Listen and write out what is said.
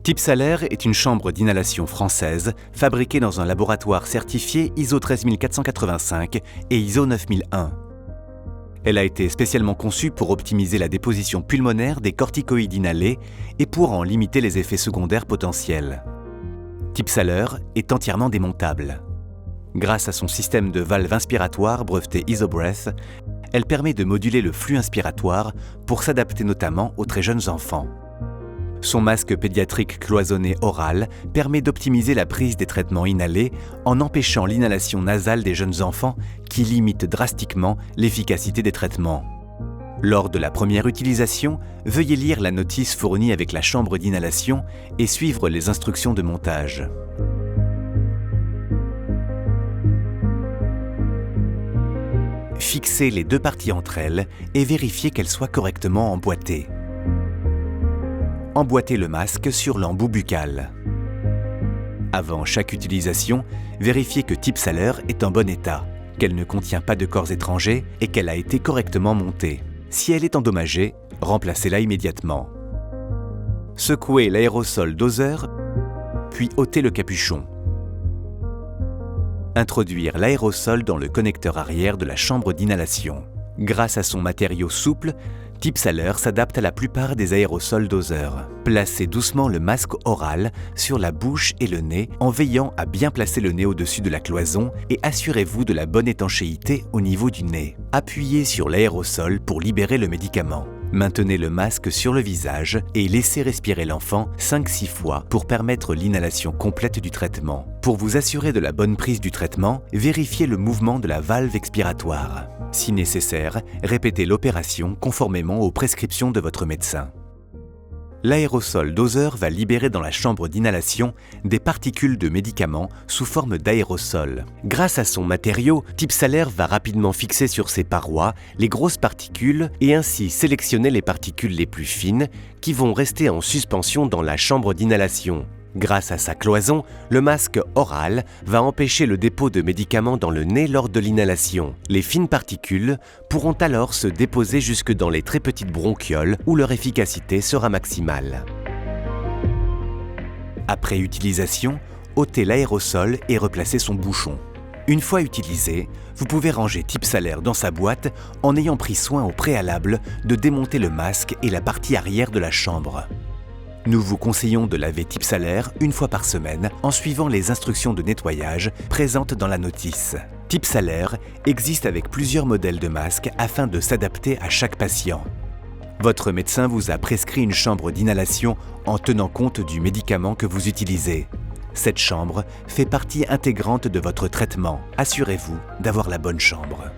Tipsaler est une chambre d'inhalation française fabriquée dans un laboratoire certifié ISO 13485 et ISO 9001. Elle a été spécialement conçue pour optimiser la déposition pulmonaire des corticoïdes inhalés et pour en limiter les effets secondaires potentiels. Tipsaler est entièrement démontable. Grâce à son système de valve inspiratoire breveté IsoBreath, elle permet de moduler le flux inspiratoire pour s'adapter notamment aux très jeunes enfants. Son masque pédiatrique cloisonné oral permet d'optimiser la prise des traitements inhalés en empêchant l'inhalation nasale des jeunes enfants qui limite drastiquement l'efficacité des traitements. Lors de la première utilisation, veuillez lire la notice fournie avec la chambre d'inhalation et suivre les instructions de montage. Fixez les deux parties entre elles et vérifiez qu'elles soient correctement emboîtées. Emboîtez le masque sur l'embout buccal. Avant chaque utilisation, vérifiez que Tipsaler est en bon état, qu'elle ne contient pas de corps étrangers et qu'elle a été correctement montée. Si elle est endommagée, remplacez-la immédiatement. Secouez l'aérosol doseur, puis ôtez le capuchon. Introduire l'aérosol dans le connecteur arrière de la chambre d'inhalation. Grâce à son matériau souple, Tipsaler s'adapte à la plupart des aérosols doseurs. Placez doucement le masque oral sur la bouche et le nez en veillant à bien placer le nez au-dessus de la cloison et assurez-vous de la bonne étanchéité au niveau du nez. Appuyez sur l'aérosol pour libérer le médicament. Maintenez le masque sur le visage et laissez respirer l'enfant 5-6 fois pour permettre l'inhalation complète du traitement. Pour vous assurer de la bonne prise du traitement, vérifiez le mouvement de la valve expiratoire. Si nécessaire, répétez l'opération conformément aux prescriptions de votre médecin. L'aérosol doseur va libérer dans la chambre d'inhalation des particules de médicaments sous forme d'aérosol. Grâce à son matériau, Tipsaler va rapidement fixer sur ses parois les grosses particules et ainsi sélectionner les particules les plus fines qui vont rester en suspension dans la chambre d'inhalation. Grâce à sa cloison, le masque oral va empêcher le dépôt de médicaments dans le nez lors de l'inhalation. Les fines particules pourront alors se déposer jusque dans les très petites bronchioles où leur efficacité sera maximale. Après utilisation, ôtez l'aérosol et replacez son bouchon. Une fois utilisé, vous pouvez ranger Tipsaler dans sa boîte en ayant pris soin au préalable de démonter le masque et la partie arrière de la chambre. Nous vous conseillons de laver Tipsaler une fois par semaine en suivant les instructions de nettoyage présentes dans la notice. Tipsaler existe avec plusieurs modèles de masques afin de s'adapter à chaque patient. Votre médecin vous a prescrit une chambre d'inhalation en tenant compte du médicament que vous utilisez. Cette chambre fait partie intégrante de votre traitement. Assurez-vous d'avoir la bonne chambre.